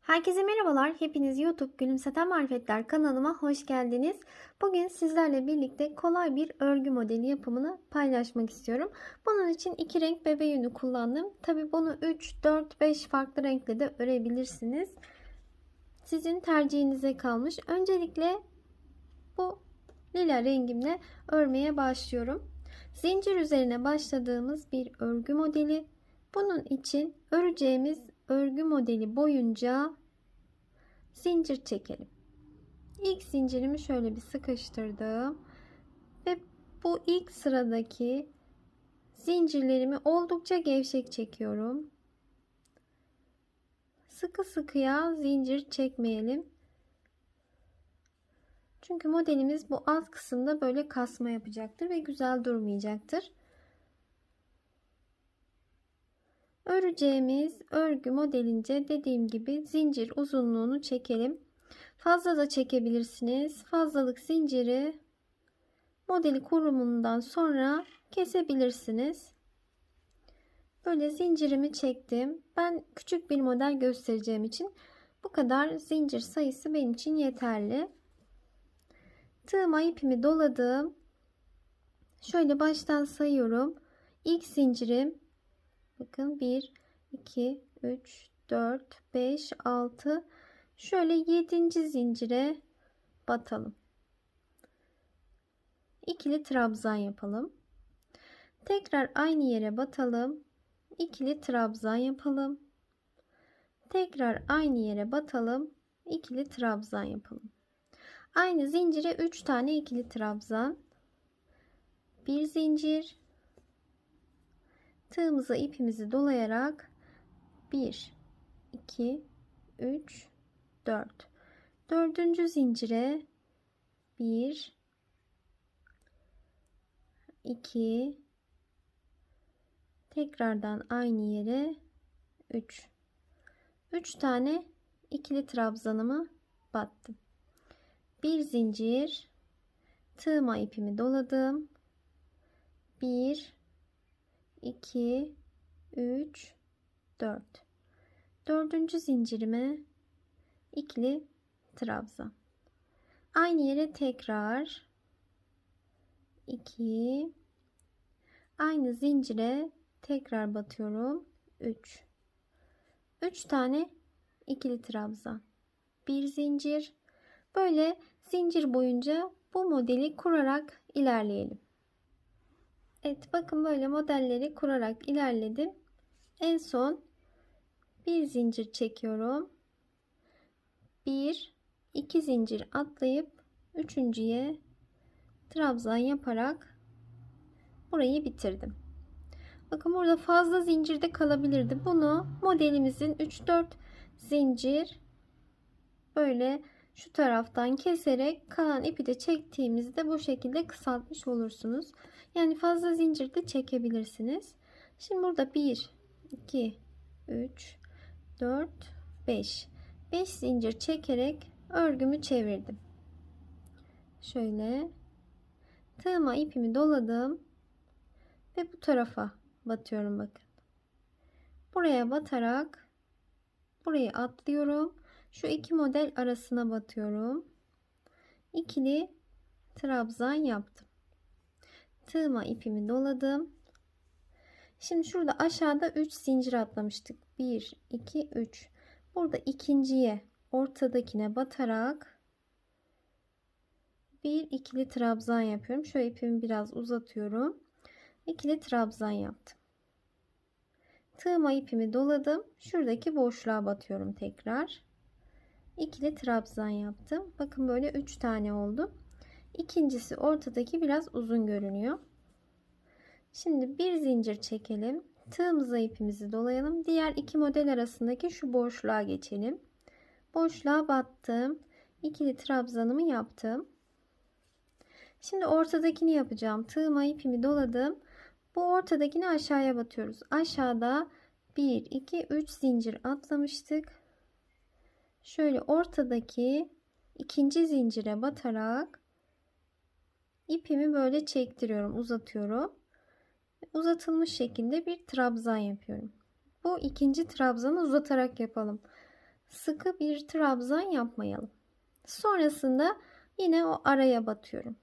Herkese merhabalar. Hepiniz YouTube Gülümseten Marifetler kanalıma hoş geldiniz. Bugün sizlerle birlikte kolay bir örgü modeli yapımını paylaşmak istiyorum. Bunun için iki renk bebe yünü kullandım. Tabi bunu 3, 4, 5 farklı renkle de örebilirsiniz. Sizin tercihinize kalmış. Öncelikle bu lila rengimle örmeye başlıyorum. Zincir üzerine başladığımız bir örgü modeli. Bunun için öreceğimiz örgü modeli boyunca zincir çekelim. İlk zincirimi şöyle bir sıkıştırdım ve bu ilk sıradaki zincirlerimi oldukça gevşek çekiyorum. Sıkı sıkıya zincir çekmeyelim. Çünkü modelimiz bu alt kısımda böyle kasma yapacaktır ve güzel durmayacaktır. Öreceğimiz örgü modelince dediğim gibi zincir uzunluğunu çekelim. Fazla da çekebilirsiniz. Fazlalık zinciri modeli kurumundan sonra kesebilirsiniz. Böyle zincirimi çektim. Ben küçük bir model göstereceğim için bu kadar zincir sayısı benim için yeterli. Tığıma ipimi doladım. Şöyle baştan sayıyorum. İlk zincirim, bakın 1, 2, 3, 4, 5, 6. Şöyle 7. zincire batalım. İkili trabzan yapalım. Tekrar aynı yere batalım. İkili trabzan yapalım. Tekrar aynı yere batalım. İkili trabzan yapalım. Aynı zincire 3 tane ikili trabzan. Bir zincir. Tığımıza ipimizi dolayarak 1, 2, 3, 4. Dördüncü zincire 1, 2, tekrardan aynı yere 3. 3 tane ikili trabzanımı battım. Bir zincir, tığıma ipimi doladım. 1, 2, 3, 4. Dördüncü zincirime ikili trabzan. Aynı yere tekrar 2, aynı zincire tekrar batıyorum. 3. 3 tane ikili trabzan. Bir zincir. Böyle zincir boyunca bu modeli kurarak ilerleyelim. Evet, bakın böyle modelleri kurarak ilerledim. En son bir zincir çekiyorum. 1, 2 zincir atlayıp üçüncüye trabzan yaparak burayı bitirdim. Bakın burada fazla zincirde kalabilirdi. Bunu modelimizin 3-4 zincir böyle şu taraftan keserek kalan ipi de çektiğimizde bu şekilde kısaltmış olursunuz. Yani fazla zincir de çekebilirsiniz. Şimdi burada 1, 2, 3, 4, 5. 5 zincir çekerek örgümü çevirdim. Şöyle tığıma ipimi doladım ve bu tarafa batıyorum, bakın. Buraya batarak burayı atlıyorum. Şu iki model arasına batıyorum. İkili trabzan yaptım. Tığıma ipimi doladım. Şimdi şurada aşağıda 3 zincir atlamıştık. 1, 2, 3. Burada ikinciye, ortadakine batarak bir ikili trabzan yapıyorum. Şöyle ipimi biraz uzatıyorum. İkili trabzan yaptım. Tığıma ipimi doladım. Şuradaki boşluğa batıyorum tekrar. İkili trabzan yaptım. Bakın böyle 3 tane oldu. İkincisi ortadaki biraz uzun görünüyor. Şimdi bir zincir çekelim. Tığımıza ipimizi dolayalım. Diğer iki model arasındaki şu boşluğa geçelim. Boşluğa battım. İkili trabzanımı yaptım. Şimdi ortadakini yapacağım. Tığıma ipimi doladım. Bu ortadakini aşağıya batıyoruz. Aşağıda 1, 2, 3 zincir atlamıştık. Şöyle ortadaki ikinci zincire batarak ipimi böyle çektiriyorum, uzatıyorum. Uzatılmış şekilde bir trabzan yapıyorum. Bu ikinci trabzanı uzatarak yapalım. sıkı bir trabzan yapmayalım. Sonrasında yine o araya batıyorum.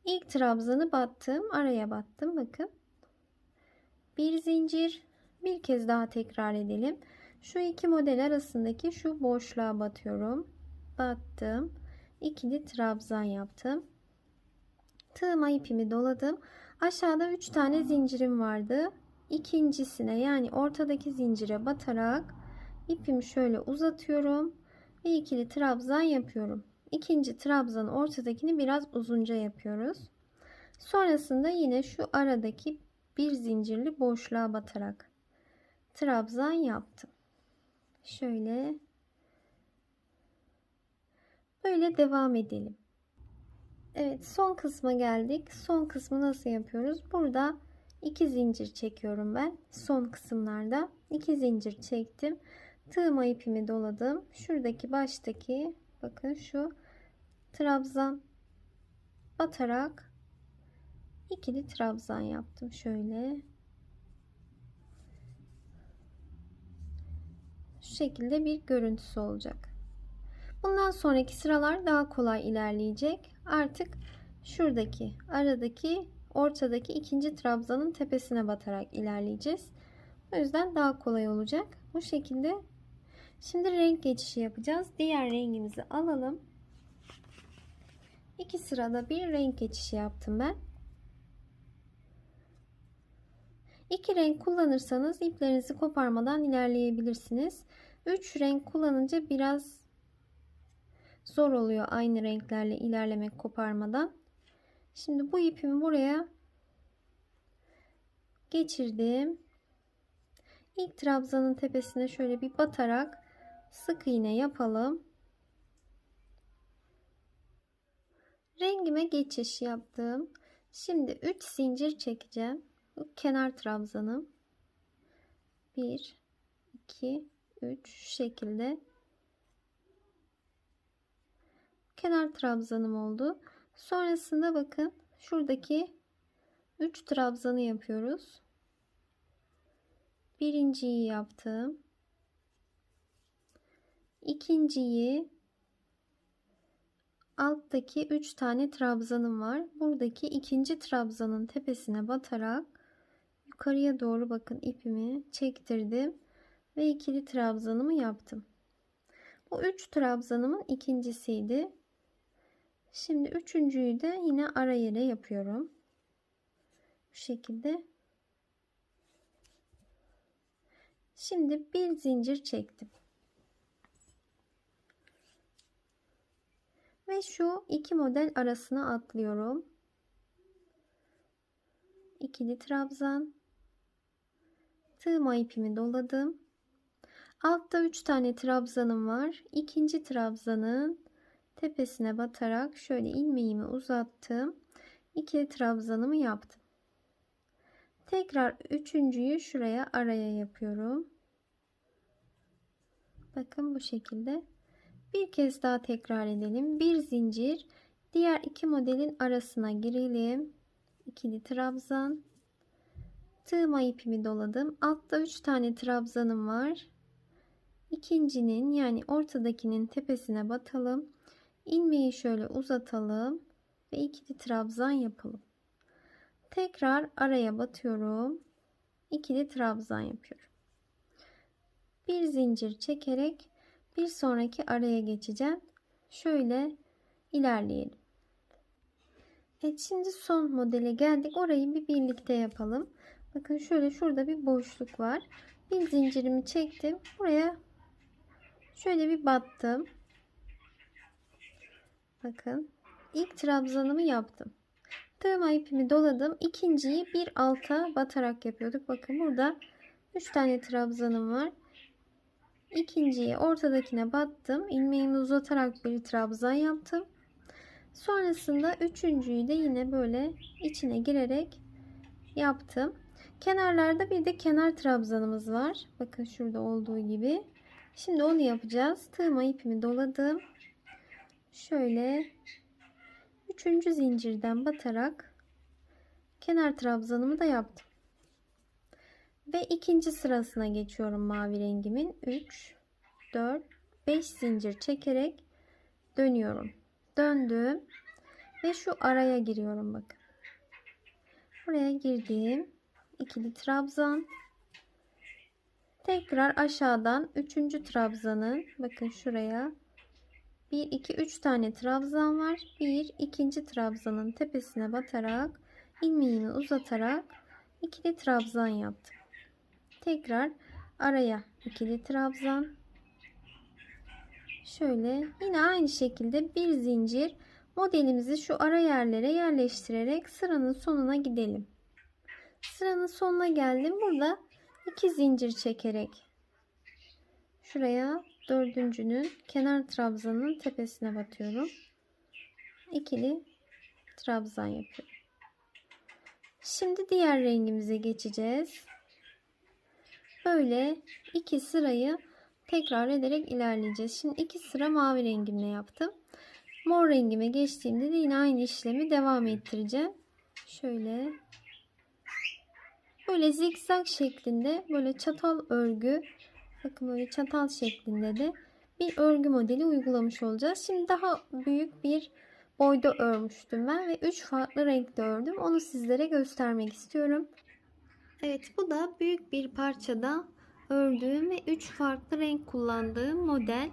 İlk trabzanı battım, araya battım. Bakın. Bir zincir, bir kez daha tekrar edelim. Şu iki model arasındaki şu boşluğa batıyorum. Battım. İkili trabzan yaptım. Tığıma ipimi doladım. Aşağıda 3 tane zincirim vardı. İkincisine yani ortadaki zincire batarak ipimi şöyle uzatıyorum ve ikili trabzan yapıyorum. İkinci trabzanın ortadakini biraz uzunca yapıyoruz. Sonrasında yine şu aradaki bir zincirli boşluğa batarak trabzan yaptım. Şöyle böyle devam edelim. Evet, son kısma geldik. Son kısmı nasıl yapıyoruz? Burada 2 zincir çekiyorum ben. Son kısımlarda 2 zincir çektim. Tığıma ipimi doladım. Şuradaki baştaki bakın şu trabzan batarak ikili trabzan yaptım. Şöyle şu şekilde bir görüntüsü olacak. Bundan sonraki sıralar daha kolay ilerleyecek. Artık şuradaki aradaki ortadaki ikinci trabzanın tepesine batarak ilerleyeceğiz. O yüzden daha kolay olacak. Bu şekilde. Şimdi renk geçişi yapacağız. Diğer rengimizi alalım. 2 sırada bir renk geçişi yaptım ben. 2 renk kullanırsanız iplerinizi koparmadan ilerleyebilirsiniz. 3 renk kullanınca biraz zor oluyor aynı renklerle ilerlemek koparmadan. Şimdi bu ipimi buraya geçirdim. İlk trabzanın tepesine şöyle bir batarak sık iğne yapalım. Rengime geçiş yaptım. Şimdi 3 zincir çekeceğim. Bu kenar trabzanım. 1 2 3 şu şekilde. Kenar trabzanım oldu. Sonrasında bakın şuradaki 3 trabzanı yapıyoruz. Birinciyi yaptım. İkinciyi alttaki 3 tane trabzanım var. Buradaki ikinci trabzanın tepesine batarak yukarıya doğru bakın ipimi çektirdim ve ikili trabzanımı yaptım. Bu 3 trabzanımın ikincisiydi. Şimdi üçüncüyü de yine ara yere yapıyorum. Bu şekilde. Şimdi bir zincir çektim. Ve şu iki model arasına atlıyorum. İkili trabzan. Tığıma ipimi doladım. Altta 3 tane trabzanım var. İkinci trabzanın tepesine batarak şöyle ilmeğimi uzattım. İkili trabzanımı yaptım. Tekrar üçüncüyü şuraya araya yapıyorum. Bakın bu şekilde. Bir kez daha tekrar edelim. Bir zincir, diğer iki modelin arasına girelim. İkili trabzan. Tığıma ipimi doladım. Altta 3 tane trabzanım var. İkincinin yani ortadakinin tepesine batalım. İlmeği şöyle uzatalım ve ikili trabzan yapalım. Tekrar araya batıyorum. İkili trabzan yapıyorum. Bir zincir çekerek bir sonraki araya geçeceğim. Şöyle ilerleyelim. Evet, şimdi son modele geldik. Orayı bir birlikte yapalım. Bakın şöyle şurada bir boşluk var. Bir zincirimi çektim. Buraya şöyle bir battım. Bakın ilk trabzanımı yaptım. Tığıma ipimi doladım. İkinciyi bir alta batarak yapıyorduk. Bakın burada 3 tane trabzanım var. İkinciyi ortadakine battım. İlmeğimi uzatarak bir trabzan yaptım. Sonrasında üçüncüyü de yine böyle içine girerek yaptım. Kenarlarda bir de kenar trabzanımız var. Bakın şurada olduğu gibi. Şimdi onu yapacağız. Tığıma ipimi doladım. Şöyle üçüncü zincirden batarak kenar trabzanımı da yaptım. Ve ikinci sırasına geçiyorum mavi rengimin. 3, 4, 5 zincir çekerek dönüyorum. Döndüm ve şu araya giriyorum bakın. Buraya girdim. İkili trabzan. Tekrar aşağıdan 3. trabzanın, bakın şuraya 1 2 3 tane trabzan var. 1 2. trabzanın tepesine batarak ilmeğimi uzatarak ikili trabzan yaptım. Tekrar araya ikili trabzan. Şöyle yine aynı şekilde bir zincir modelimizi şu ara yerlere yerleştirerek sıranın sonuna gidelim. Sıranın sonuna geldim. Burada 2 zincir çekerek şuraya dördüncünün kenar trabzanın tepesine batıyorum. İkili trabzan yapıyorum. Şimdi diğer rengimize geçeceğiz. Böyle iki sırayı tekrar ederek ilerleyeceğiz. Şimdi iki sıra mavi rengimle yaptım. Mor rengime geçtiğimde de yine aynı işlemi devam ettireceğim. Şöyle böyle zikzak şeklinde, böyle çatal örgü, bakın böyle çatal şeklinde de bir örgü modeli uygulamış olacağız. Şimdi daha büyük bir boyda örmüştüm ben ve 3 farklı renkte ördüm. Onu sizlere göstermek istiyorum. Evet, bu da büyük bir parçada ördüğüm ve 3 farklı renk kullandığım model.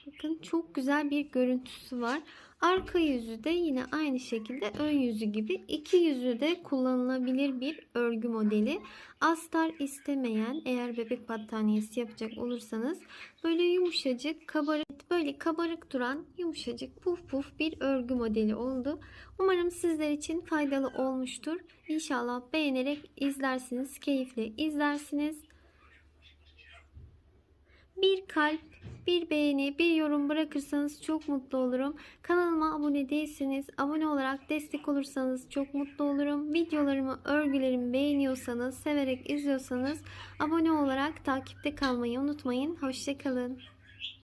Bakın çok güzel bir görüntüsü var. Arka yüzü de yine aynı şekilde ön yüzü gibi iki yüzü de kullanılabilir bir örgü modeli. Astar istemeyen, eğer bebek battaniyesi yapacak olursanız böyle yumuşacık, kabarık, böyle kabarık duran yumuşacık puf puf bir örgü modeli oldu. Umarım sizler için faydalı olmuştur. İnşallah beğenerek izlersiniz, keyifle izlersiniz. Bir kalp, bir beğeni, bir yorum bırakırsanız çok mutlu olurum. Kanalıma abone değilseniz abone olarak destek olursanız çok mutlu olurum. Videolarımı, örgülerimi beğeniyorsanız, severek izliyorsanız abone olarak takipte kalmayı unutmayın. Hoşça kalın.